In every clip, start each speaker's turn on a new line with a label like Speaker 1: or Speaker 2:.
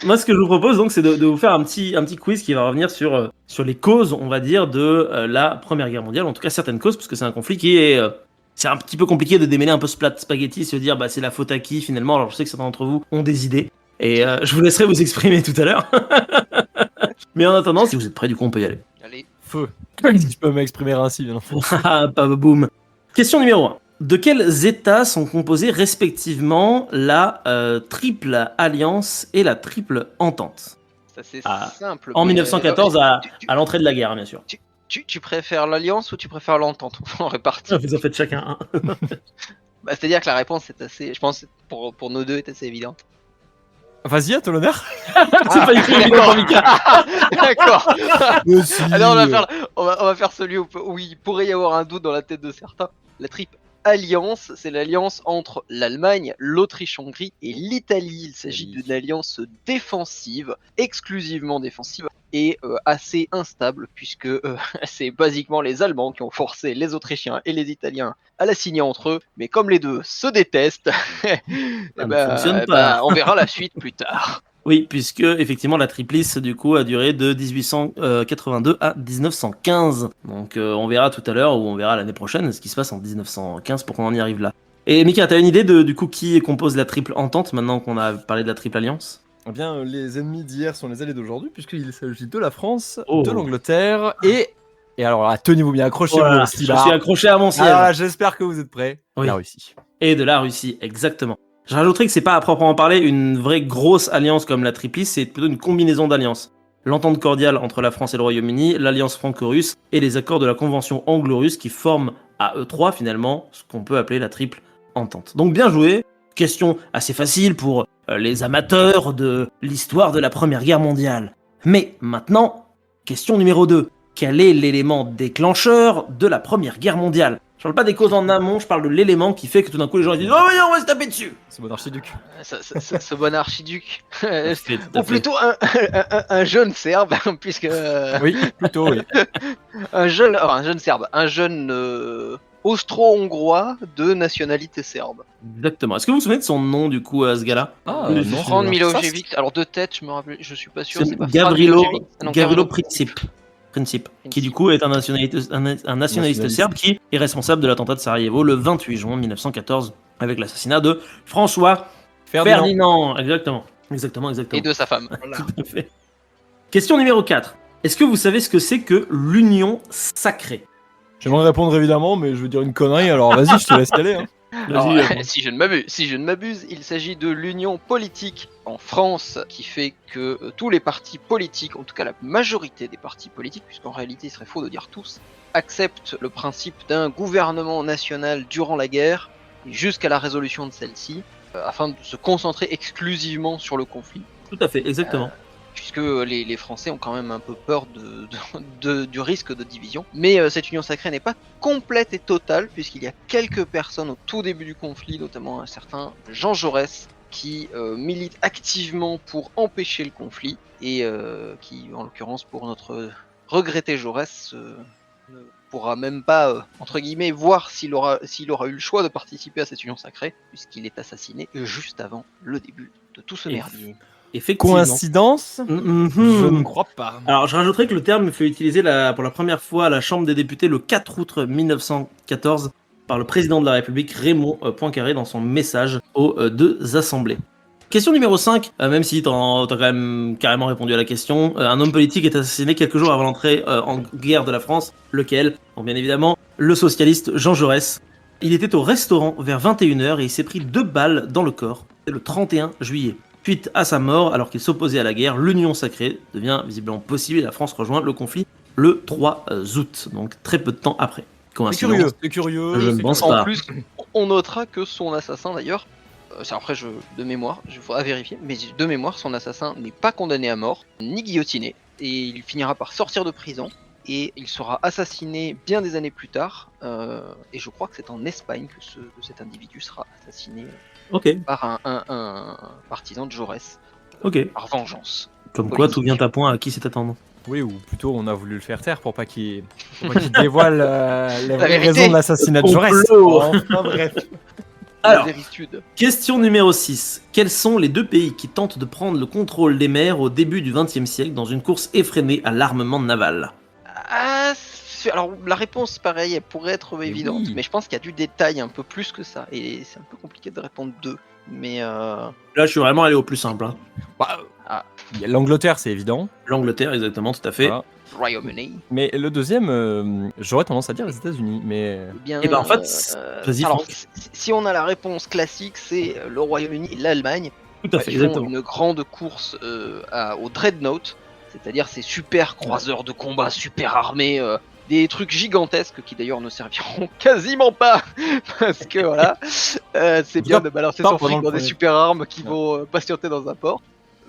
Speaker 1: Moi, ce que je vous propose, donc, c'est de vous faire un petit quiz qui va revenir sur les causes, on va dire, de la Première Guerre mondiale, en tout cas certaines causes, parce que c'est un conflit qui est... c'est un petit peu compliqué de démêler un peu ce plat de spaghetti, se dire, bah, c'est la faute à qui, finalement. Alors, je sais que certains d'entre vous ont des idées, et je vous laisserai vous exprimer tout à l'heure. Mais en attendant, si vous êtes prêts, du coup, on peut y aller.
Speaker 2: Allez.
Speaker 3: Feu. Si je peux m'exprimer ainsi, bien entendu.
Speaker 1: Ah, pas boum. Question numéro 1. De quels États sont composés respectivement la Triple Alliance et la Triple Entente?
Speaker 2: Ça c'est
Speaker 1: Ah,
Speaker 2: simple.
Speaker 1: En
Speaker 2: mais,
Speaker 1: 1914,
Speaker 2: tu-
Speaker 1: à l'entrée de la guerre, bien sûr.
Speaker 2: tu préfères l'alliance ou tu préfères l'entente? On répartit.
Speaker 1: Vous en faites chacun un.
Speaker 2: Bah, c'est-à-dire que la réponse est assez, je pense, pour nous deux, est assez évidente.
Speaker 3: Vas-y, à toi l'honneur.
Speaker 1: C'est pas du tout évident pour Mika.
Speaker 2: D'accord.
Speaker 3: Mais si,
Speaker 2: Alors on va faire celui où il pourrait y avoir un doute dans la tête de certains. La triple alliance, c'est l'alliance entre l'Allemagne, l'Autriche-Hongrie et l'Italie. Il s'agit d'une alliance défensive, exclusivement défensive, et assez instable, puisque c'est basiquement les Allemands qui ont forcé les Autrichiens et les Italiens à la signer entre eux, mais comme les deux se détestent,
Speaker 1: Ça ne fonctionne pas.
Speaker 2: on verra la suite plus tard.
Speaker 1: Oui, puisque effectivement la triplice du coup a duré de 1882 à 1915. Donc on verra tout à l'heure ou on verra l'année prochaine ce qui se passe en 1915 pour qu'on en y arrive là. Et Mika, t'as une idée du coup qui compose la triple entente maintenant qu'on a parlé de la triple alliance?
Speaker 3: Eh bien, les ennemis d'hier sont les alliés d'aujourd'hui, puisqu'il s'agit de la France,
Speaker 1: Oh.
Speaker 3: de l'Angleterre et alors là, tenez-vous bien, accrochez-vous
Speaker 1: Voilà,
Speaker 3: au
Speaker 1: je
Speaker 3: stylo.
Speaker 1: suis accroché à mon siège.
Speaker 3: Alors là, j'espère que vous êtes prêts.
Speaker 1: Oui.
Speaker 3: La Russie.
Speaker 1: Et de la Russie, exactement. Je rajouterais que c'est pas à proprement parler une vraie grosse alliance comme la triplice, c'est plutôt une combinaison d'alliances. L'entente cordiale entre la France et le Royaume-Uni, l'alliance franco-russe et les accords de la convention anglo-russe qui forment à eux trois finalement ce qu'on peut appeler la triple entente. Donc bien joué, question assez facile pour les amateurs de l'histoire de la Première Guerre mondiale. Mais maintenant, question numéro 2. Quel est l'élément déclencheur de la Première Guerre mondiale? Je parle pas des causes en amont, je parle de l'élément qui fait que tout d'un coup les gens disent « Oh mais non, on va se taper dessus !»
Speaker 3: C'est mon archiduc.
Speaker 2: Ce bon archiduc.
Speaker 1: Tout à
Speaker 2: Ou
Speaker 1: fait.
Speaker 2: plutôt un jeune serbe, puisque
Speaker 3: Oui, plutôt, oui.
Speaker 2: un jeune serbe, un jeune austro-hongrois de nationalité serbe.
Speaker 1: Exactement. Est-ce que vous vous souvenez de son nom du coup à ce gars-là?
Speaker 3: Ah,
Speaker 1: Oui,
Speaker 3: non.
Speaker 2: Fran
Speaker 3: Ça,
Speaker 2: Milosevic. Alors de tête, je suis pas sûr.
Speaker 1: C'est
Speaker 2: C'est pas
Speaker 1: Gavrilo,
Speaker 2: Fran Milosevic. Ah non,
Speaker 1: Gavrilo Princip, qui du coup est un nationaliste serbe qui est responsable de l'attentat de Sarajevo le 28 juin 1914 avec l'assassinat de François Ferdinand. Exactement.
Speaker 2: Et de sa femme.
Speaker 1: Tout à fait. Question numéro 4. Est-ce que vous savez ce que c'est que l'union sacrée?
Speaker 3: J'aimerais répondre évidemment, mais je veux dire une connerie, alors vas-y, je te laisse caler. Hein.
Speaker 2: Alors,
Speaker 1: Vas-y,
Speaker 2: si je ne m'abuse, il s'agit de l'union politique en France qui fait que tous les partis politiques, en tout cas la majorité des partis politiques, puisqu'en réalité il serait faux de dire tous, acceptent le principe d'un gouvernement national durant la guerre jusqu'à la résolution de celle-ci, afin de se concentrer exclusivement sur le conflit.
Speaker 1: tout à fait, exactement.
Speaker 2: Puisque les Français ont quand même un peu peur du risque de division. Mais cette union sacrée n'est pas complète et totale, puisqu'il y a quelques personnes au tout début du conflit, notamment un certain Jean Jaurès, qui milite activement pour empêcher le conflit, et qui, en l'occurrence, pour notre regretté Jaurès, ne pourra même pas, entre guillemets, voir s'il aura eu le choix de participer à cette union sacrée, puisqu'il est assassiné juste avant le début de tout ce merdier.
Speaker 1: Effectivement.
Speaker 3: Coïncidence
Speaker 1: Mhm.
Speaker 3: Je ne crois pas.
Speaker 1: Alors, je rajouterais que le terme fut utilisé pour la première fois à la Chambre des députés le 4 août 1914 par le président de la République Raymond Poincaré dans son message aux deux assemblées. Question numéro 5, même si t'as quand même carrément répondu à la question, un homme politique est assassiné quelques jours avant l'entrée en guerre de la France, lequel? Bon, bien évidemment, le socialiste Jean Jaurès. Il était au restaurant vers 21h et il s'est pris 2 balles dans le corps. C'est le 31 juillet. Suite à sa mort, alors qu'il s'opposait à la guerre, l'union sacrée devient visiblement possible et la France rejoint le conflit le 3 août, donc très peu de temps après. Coïncidence.
Speaker 3: C'est curieux.
Speaker 1: Je ne pense pas.
Speaker 2: En plus, on notera que son assassin d'ailleurs, après de mémoire, il faudra vérifier, mais de mémoire, son assassin n'est pas condamné à mort, ni guillotiné, et il finira par sortir de prison, et il sera assassiné bien des années plus tard, et je crois que c'est en Espagne que cet individu sera assassiné par un partisan de Jaurès, par vengeance.
Speaker 1: Comme quoi, tout vient à point à qui c'est attendre.
Speaker 3: Oui, ou plutôt on a voulu le faire taire pour pas qu'il dévoile les vraies
Speaker 2: vérité.
Speaker 3: raisons de l'assassinat de Jaurès.
Speaker 1: Complot.
Speaker 3: Enfin bref.
Speaker 1: Alors.
Speaker 2: véritude.
Speaker 1: Question numéro 6. Quels sont les deux pays qui tentent de prendre le contrôle des mers au début du XXe siècle dans une course effrénée à l'armement naval?
Speaker 2: Alors la réponse, pareil, elle pourrait être
Speaker 3: Mais
Speaker 2: évidente,
Speaker 3: oui.
Speaker 2: mais je pense qu'il y a du détail un peu plus que ça, et c'est un peu compliqué de répondre deux. Mais
Speaker 1: Là, je suis vraiment allé au plus simple. Hein.
Speaker 3: Bah,
Speaker 2: Ah.
Speaker 3: il y a l'Angleterre, c'est évident.
Speaker 1: L'Angleterre, exactement, tout à fait.
Speaker 3: Voilà.
Speaker 2: Royaume-Uni.
Speaker 3: Mais le deuxième, j'aurais tendance à dire les États-Unis. Mais
Speaker 2: Eh bien,
Speaker 1: Et ben en fait, vas-y,
Speaker 2: alors,
Speaker 1: Franck.
Speaker 2: si on a la réponse classique, c'est le Royaume-Uni et l'Allemagne.
Speaker 1: Tout à fait,
Speaker 2: Ils font
Speaker 1: exactement.
Speaker 2: une grande course au Dreadnought, c'est-à-dire ces super croiseurs de combat, super armés, des trucs gigantesques qui d'ailleurs ne serviront quasiment pas, parce que voilà, c'est bien de balancer
Speaker 3: pas
Speaker 2: son
Speaker 3: pendant
Speaker 2: fric
Speaker 3: le
Speaker 2: dans des
Speaker 3: premier.
Speaker 2: super armes qui
Speaker 3: Ouais.
Speaker 2: vont patienter dans un port.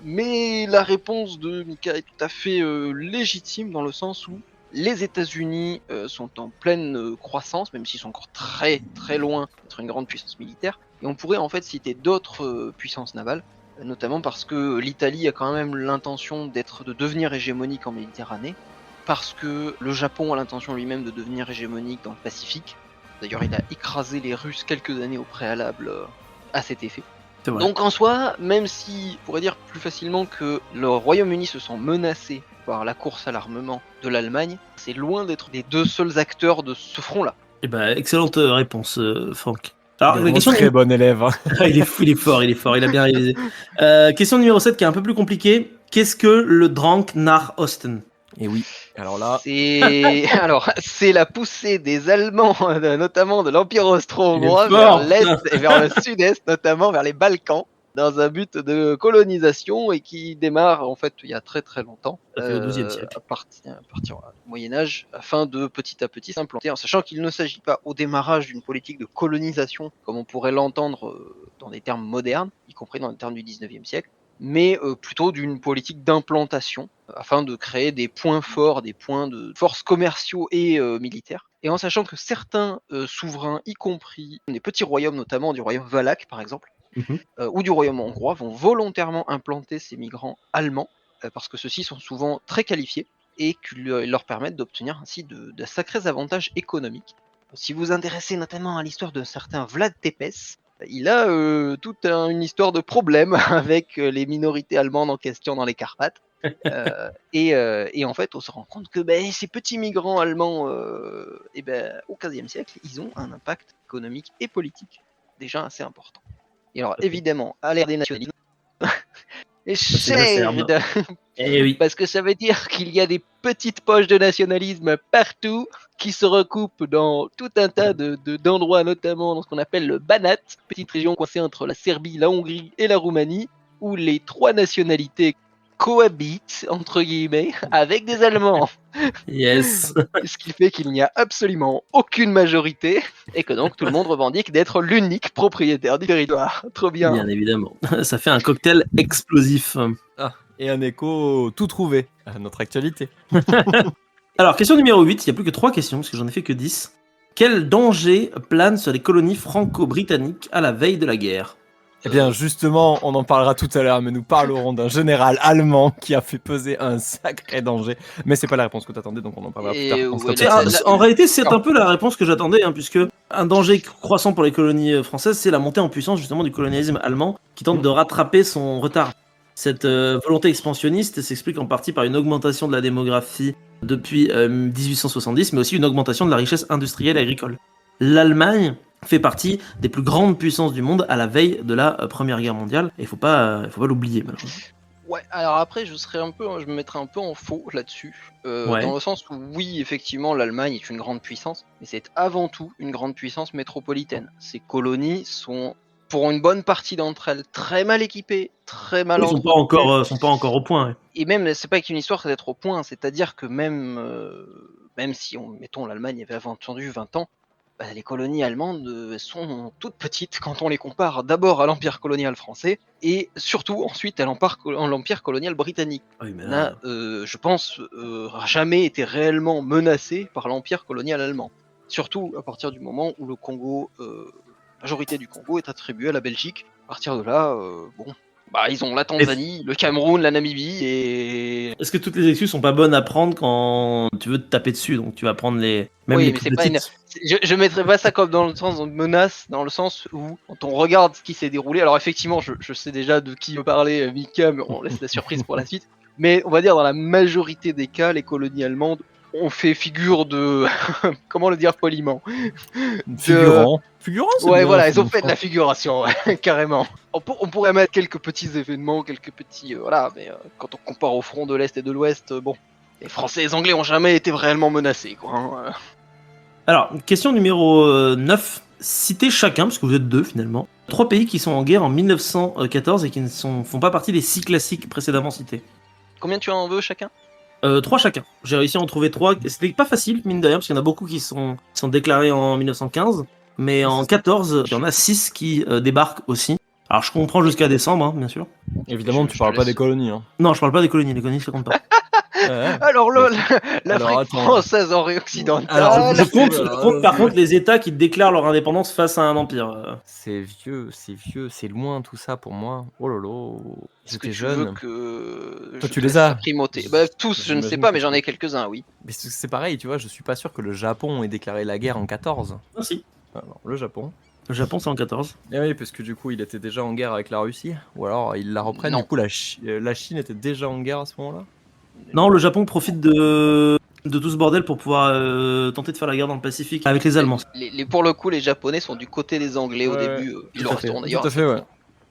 Speaker 2: Mais la réponse de Mika est tout à fait légitime dans le sens où les États-Unis sont en pleine croissance, même s'ils sont encore très très loin d'être une grande puissance militaire. Et on pourrait en fait citer d'autres puissances navales, notamment parce que l'Italie a quand même l'intention de devenir hégémonique en Méditerranée, parce que le Japon a l'intention lui-même de devenir hégémonique dans le Pacifique. D'ailleurs, il a écrasé les Russes quelques années au préalable à cet effet.
Speaker 1: C'est vrai.
Speaker 2: Donc en soi, même si on pourrait dire plus facilement que le Royaume-Uni se sent menacé par la course à l'armement de l'Allemagne, c'est loin d'être les deux seuls acteurs de ce front-là.
Speaker 1: Eh ben, excellente réponse, Franck. Alors, la
Speaker 3: Vraiment
Speaker 1: question
Speaker 3: très bon élève. Hein.
Speaker 1: il est fou, il est fort, il a bien réalisé. Question numéro 7 qui est un peu plus compliquée. Qu'est-ce que le Drank nach Osten?
Speaker 3: Et oui. Alors là,
Speaker 2: C'est la poussée des Allemands, notamment de l'Empire austro-hongrois,
Speaker 1: Il est
Speaker 2: vers
Speaker 1: fort,
Speaker 2: l'est et vers le sud-est, notamment vers les Balkans, dans un but de colonisation et qui démarre en fait il y a très très longtemps,
Speaker 1: Ça fait au XIIe siècle.
Speaker 2: à partir du Moyen Âge, afin de petit à petit s'implanter, en sachant qu'il ne s'agit pas au démarrage d'une politique de colonisation comme on pourrait l'entendre dans des termes modernes, y compris dans les termes du 19e siècle, mais plutôt d'une politique d'implantation afin de créer des points forts, des points de force commerciaux et militaires. Et en sachant que certains souverains, y compris des petits royaumes, notamment du royaume valaque par exemple,
Speaker 1: Mhm.
Speaker 2: ou du royaume hongrois, vont volontairement implanter ces migrants allemands, parce que ceux-ci sont souvent très qualifiés et qui leur permettent d'obtenir ainsi de sacrés avantages économiques. Si vous vous intéressez notamment à l'histoire de certain Vlad Tepes, il a toute une histoire de problèmes avec les minorités allemandes en question dans les Carpates. Et en fait, on se rend compte que ces petits migrants allemands, au XVe siècle, ils ont un impact économique et politique déjà assez important. Et alors, évidemment, à l'ère des nationalismes,
Speaker 1: c'est l'acerbe. Eh oui.
Speaker 2: parce que ça veut dire qu'il y a des petites poches de nationalisme partout qui se recoupent dans tout un tas d'endroits, notamment dans ce qu'on appelle le Banat, petite région coincée entre la Serbie, la Hongrie et la Roumanie, où les trois nationalités cohabitent, entre guillemets, avec des Allemands.
Speaker 1: Yes.
Speaker 2: Ce qui fait qu'il n'y a absolument aucune majorité et que donc tout le monde revendique d'être l'unique propriétaire du territoire. Trop bien.
Speaker 1: Bien évidemment. Ça fait un cocktail explosif.
Speaker 3: et un écho tout trouvé à notre actualité.
Speaker 1: Alors, question numéro 8. Il n'y a plus que 3 questions parce que j'en ai fait que 10. Quel danger plane sur les colonies franco-britanniques à la veille de la guerre?
Speaker 3: Eh bien, justement, on en parlera tout à l'heure, mais nous parlerons d'un général allemand qui a fait peser un sacré danger. Mais c'est pas la réponse que t'attendais, donc on en parlera plus tard.
Speaker 2: Et
Speaker 3: On
Speaker 2: ouais,
Speaker 3: stoppe ça.
Speaker 1: En réalité, c'est un peu la réponse que j'attendais, hein, puisque un danger croissant pour les colonies françaises, c'est la montée en puissance justement du colonialisme allemand qui tente de rattraper son retard. Cette volonté expansionniste s'explique en partie par une augmentation de la démographie depuis 1870, mais aussi une augmentation de la richesse industrielle et agricole. L'Allemagne fait partie des plus grandes puissances du monde à la veille de la Première Guerre mondiale, et il faut pas l'oublier malheureusement.
Speaker 2: Ouais, alors après, je me mettrais un peu en faux là-dessus,
Speaker 1: Ouais.
Speaker 2: dans le sens où oui, effectivement, l'Allemagne est une grande puissance, mais c'est avant tout une grande puissance métropolitaine. Ces colonies sont, pour une bonne partie d'entre elles, très mal équipées, très mal
Speaker 1: Ils sont pas encore au point. Ouais.
Speaker 2: Et même, c'est pas qu'une histoire d'être au point, c'est-à-dire que même si, mettons, l'Allemagne avait attendu 20 ans, les colonies allemandes sont toutes petites quand on les compare d'abord à l'empire colonial français et surtout ensuite à l'empire colonial britannique.
Speaker 1: Oui, mais
Speaker 2: N'a, je pense, jamais été réellement menacé par l'empire colonial allemand. Surtout à partir du moment où le Congo, la majorité du Congo est attribuée à la Belgique. À partir de là, Bah, ils ont la Tanzanie, le Cameroun, la Namibie et.
Speaker 1: Est-ce que toutes les excuses sont pas bonnes à prendre quand tu veux te taper dessus, donc tu vas prendre les même
Speaker 2: Oui,
Speaker 1: les
Speaker 2: mais
Speaker 1: plus
Speaker 2: c'est pas une.
Speaker 1: petites.
Speaker 2: Je mettrais pas ça comme dans le sens de menace, dans le sens où quand on regarde ce qui s'est déroulé. Alors effectivement, je sais déjà de qui veut parler Mika, mais on laisse la surprise pour la suite. Mais on va dire dans la majorité des cas, les colonies allemandes ont fait figure de. Comment le dire poliment?
Speaker 3: Figurant. Figurant, c'est
Speaker 2: Ouais,
Speaker 3: bien,
Speaker 2: voilà,
Speaker 3: c'est
Speaker 2: ils ont
Speaker 3: bien.
Speaker 2: fait de la figuration, ouais, carrément. On pourrait mettre quelques petits événements, quelques petits. Voilà, mais quand on compare au front de l'Est et de l'Ouest, bon. Les Français et les Anglais ont jamais été réellement menacés, quoi. Hein.
Speaker 1: Alors, question numéro 9. Citez chacun, parce que vous êtes deux finalement, 3 pays qui sont en guerre en 1914 et qui ne font pas partie des 6 classiques précédemment cités.
Speaker 2: Combien tu en veux chacun?
Speaker 1: 3 chacun. J'ai réussi à en trouver 3. C'était pas facile, mine de rien, parce qu'il y en a beaucoup qui sont déclarés en 1915. Mais en 14, il y en a 6 qui débarquent aussi. Alors je comprends jusqu'à décembre, hein, bien sûr.
Speaker 3: Évidemment,
Speaker 2: Je
Speaker 3: tu parles
Speaker 2: te
Speaker 3: pas
Speaker 2: laisse.
Speaker 3: des colonies. Hein.
Speaker 1: Non, je parle pas des colonies, les colonies ça compte pas.
Speaker 3: Ouais.
Speaker 2: Alors
Speaker 3: Alors,
Speaker 2: l'Afrique
Speaker 3: attends.
Speaker 2: française en occidentale.
Speaker 3: Alors,
Speaker 1: Je compte par contre les États qui déclarent leur indépendance face à un empire.
Speaker 3: C'est vieux, c'est loin tout ça pour moi. Oh lolo,
Speaker 2: Est-ce que
Speaker 3: j'étais
Speaker 2: tu veux
Speaker 3: jeune.
Speaker 2: que
Speaker 3: Toi,
Speaker 2: je
Speaker 3: tu
Speaker 2: te
Speaker 3: les
Speaker 2: laisse
Speaker 3: as.
Speaker 2: la primauté? Bah tous, je ne sais
Speaker 3: J'imagine
Speaker 2: pas,
Speaker 3: que
Speaker 2: mais j'en
Speaker 3: tu-
Speaker 2: ai quelques-uns, oui.
Speaker 3: Mais c'est pareil, tu vois, je suis pas sûr que le Japon ait déclaré la guerre en 14.
Speaker 1: Ah si,
Speaker 3: Alors, le Japon.
Speaker 1: le Japon c'est en 14.
Speaker 3: Et oui, parce que du coup, il était déjà en guerre avec la Russie. Ou alors, ils la reprennent.
Speaker 2: Non.
Speaker 3: Du coup, la Chine était déjà en guerre à ce moment-là.
Speaker 1: Non, le Japon profite de tout ce bordel pour pouvoir tenter de faire la guerre dans le Pacifique avec les Allemands.
Speaker 2: Pour le coup, les Japonais sont du côté des Anglais au
Speaker 3: Ouais,
Speaker 2: début. Ils
Speaker 3: tout
Speaker 2: le
Speaker 3: à fait.
Speaker 2: resteront d'ailleurs.
Speaker 3: Tout à fait, ouais.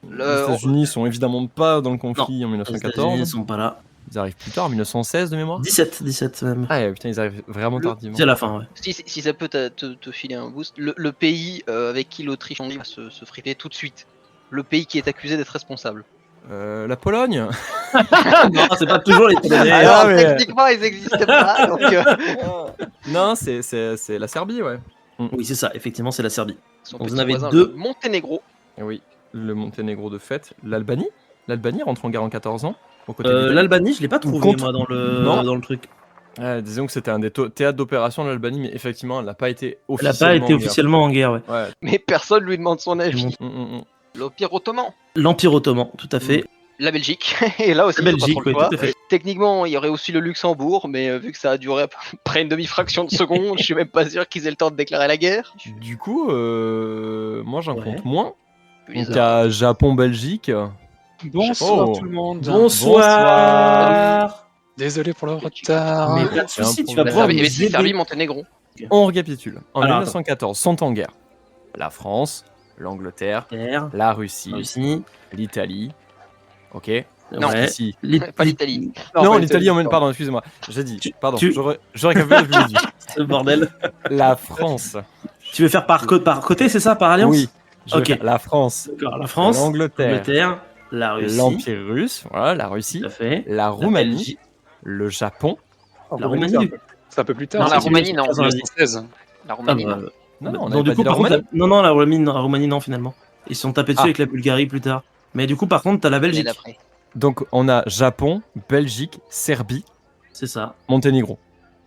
Speaker 2: Le-
Speaker 3: Les États-Unis sont évidemment pas dans le
Speaker 1: Non,
Speaker 3: conflit en
Speaker 1: les
Speaker 3: 1914.
Speaker 1: États-Unis sont pas là.
Speaker 3: Ils arrivent plus tard, 1916 de mémoire.
Speaker 1: 17 même.
Speaker 3: Ah, putain, ils arrivent vraiment tardivement.
Speaker 1: C'est à la fin, ouais.
Speaker 2: Si ça peut te filer un boost, le pays avec qui l'Autriche en va se friper tout de suite. Le pays qui est accusé d'être responsable.
Speaker 3: La Pologne.
Speaker 1: Non, c'est pas toujours les Polonais.
Speaker 3: Ah,
Speaker 2: Alors,
Speaker 3: mais-
Speaker 2: techniquement, ils n'existent pas. Donc,
Speaker 3: Non, c'est la Serbie, ouais.
Speaker 1: Oui, c'est ça, effectivement, c'est la Serbie.
Speaker 2: son
Speaker 1: Vous
Speaker 2: petit
Speaker 1: en avez
Speaker 2: voisin,
Speaker 1: deux.
Speaker 2: le Monténégro.
Speaker 3: Et oui, le Monténégro de fait. L'Albanie. L'Albanie rentre en guerre en 14 ans. Aux côtés de l'Italie.
Speaker 1: L'Albanie, je l'ai pas trouvé
Speaker 3: contre-
Speaker 1: moi dans
Speaker 3: Non.
Speaker 1: le truc.
Speaker 3: Disons que c'était un des théâtres d'opération de l'Albanie, mais effectivement, elle n'a pas été
Speaker 1: Elle a
Speaker 3: officiellement.
Speaker 1: pas été
Speaker 3: en guerre.
Speaker 1: officiellement en guerre, ouais.
Speaker 3: Ouais.
Speaker 2: Mais personne lui demande son avis.
Speaker 3: Mm.
Speaker 2: L'Empire ottoman.
Speaker 1: L'Empire ottoman, tout à fait.
Speaker 2: La Belgique. Et là aussi,
Speaker 1: La
Speaker 2: ils ont pas
Speaker 1: Belgique,
Speaker 2: trop le
Speaker 1: oui,
Speaker 2: choix.
Speaker 1: tout à fait.
Speaker 2: Techniquement, il y aurait aussi le Luxembourg, mais vu que ça a duré à peu près une demi-fraction de seconde, je suis même pas sûr qu'ils aient le temps de déclarer la guerre.
Speaker 3: Du coup, moi j'en
Speaker 1: Ouais.
Speaker 3: compte moins.
Speaker 2: Puis les
Speaker 3: Donc à Japon-Belgique.
Speaker 4: Bonsoir
Speaker 3: Oh.
Speaker 4: tout le monde.
Speaker 1: Bonsoir.
Speaker 4: Désolé pour le retard.
Speaker 1: Mais pas de
Speaker 3: C'est un
Speaker 1: soucis, tu vas
Speaker 3: problème.
Speaker 1: pouvoir
Speaker 2: Serbie,
Speaker 1: nous
Speaker 2: mais si,
Speaker 1: aider.
Speaker 2: Serbie, Monténégro.
Speaker 3: On récapitule. En
Speaker 1: Alors,
Speaker 3: 1914, sont en guerre la France, l'Angleterre,
Speaker 1: Terre,
Speaker 3: la Russie,
Speaker 1: Russie.
Speaker 3: l'Italie. Ok.
Speaker 2: Non.
Speaker 1: Ouais.
Speaker 3: Ici.
Speaker 2: Pas l'Italie.
Speaker 3: Non, l'Italie en même. Pardon, excusez-moi. J'ai dit. Pardon. Je récapitule ce que j'ai dit.
Speaker 1: Ce bordel.
Speaker 3: La France.
Speaker 1: Tu veux faire par côté, c'est ça, par alliance?
Speaker 3: Oui. Je vais
Speaker 1: Ok.
Speaker 3: faire la France.
Speaker 1: D'accord, la France,
Speaker 3: L'Angleterre.
Speaker 1: l'Angleterre, la Russie,
Speaker 3: L'Empire russe. Voilà, la Russie.
Speaker 1: tout à fait.
Speaker 3: La Roumanie.
Speaker 1: Belgique.
Speaker 3: Le Japon.
Speaker 1: La Roumanie.
Speaker 4: C'est un peu plus
Speaker 2: Non,
Speaker 4: tard.
Speaker 2: la
Speaker 4: c'est
Speaker 2: Roumanie, non.
Speaker 4: 1916.
Speaker 2: La
Speaker 1: Ah,
Speaker 2: Roumanie,
Speaker 1: bah,
Speaker 2: non.
Speaker 3: Non, non, on
Speaker 1: donc,
Speaker 3: avait
Speaker 1: du
Speaker 3: pas
Speaker 1: coup,
Speaker 3: dit la
Speaker 1: par contre,
Speaker 3: Roumanie.
Speaker 1: non, la Roumanie, non, finalement. Ils se sont tapés dessus
Speaker 3: Ah.
Speaker 1: avec la Bulgarie plus tard. Mais du coup, par contre, t'as la
Speaker 2: Mais
Speaker 1: Belgique.
Speaker 2: d'après.
Speaker 3: Donc on a Japon, Belgique, Serbie,
Speaker 1: C'est ça.
Speaker 3: Monténégro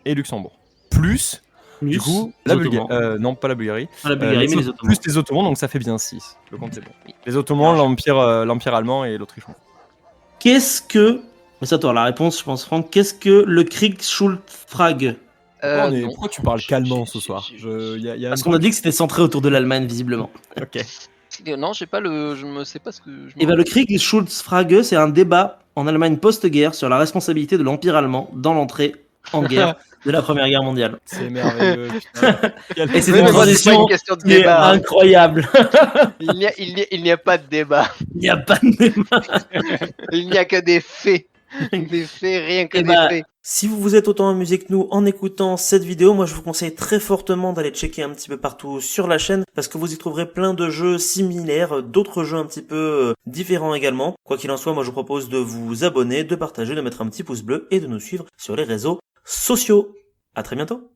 Speaker 3: et Luxembourg. Plus, du
Speaker 1: Plus
Speaker 3: coup,
Speaker 1: les
Speaker 3: la Bulgarie.
Speaker 1: Ottomans.
Speaker 3: Non, pas la Bulgarie.
Speaker 1: Pas la Bulgarie, mais les Ottomans.
Speaker 3: Plus les Ottomans, donc ça fait bien 6. Le compte est bon. Les Ottomans, l'Empire allemand et l'Autriche.
Speaker 1: Qu'est-ce que. Mais ça, toi, la réponse, je pense, Franck. Qu'est-ce que le Kriegsschutzfrage?
Speaker 2: Non.
Speaker 3: Pourquoi tu parles calmement ce soir
Speaker 1: Parce qu'on a dit que c'était centré autour de l'Allemagne, visiblement.
Speaker 3: Ok.
Speaker 2: Non, j'ai pas le. Je ne sais pas ce que.
Speaker 1: Et ben, le Kriegsschutzfrage, c'est un débat en Allemagne post-guerre sur la responsabilité de l'Empire allemand dans l'entrée en guerre de la Première Guerre mondiale.
Speaker 3: C'est merveilleux. putain. Quelle-
Speaker 1: Et c'est
Speaker 2: Oui,
Speaker 1: une
Speaker 2: mais moi, c'est pas
Speaker 1: transition
Speaker 2: une question de
Speaker 1: qui est
Speaker 2: débat.
Speaker 1: incroyable.
Speaker 2: Il n'y a pas de débat.
Speaker 1: Il n'y a pas de débat.
Speaker 2: Il n'y a que des faits. Des faits, rien que
Speaker 1: Eh
Speaker 2: des
Speaker 1: bah,
Speaker 2: faits.
Speaker 1: si vous vous êtes autant amusé que nous en écoutant cette vidéo, moi je vous conseille très fortement d'aller checker un petit peu partout sur la chaîne parce que vous y trouverez plein de jeux similaires, d'autres jeux un petit peu différents également. Quoi qu'il en soit, moi je vous propose de vous abonner, de partager, de mettre un petit pouce bleu et de nous suivre sur les réseaux sociaux. À très bientôt.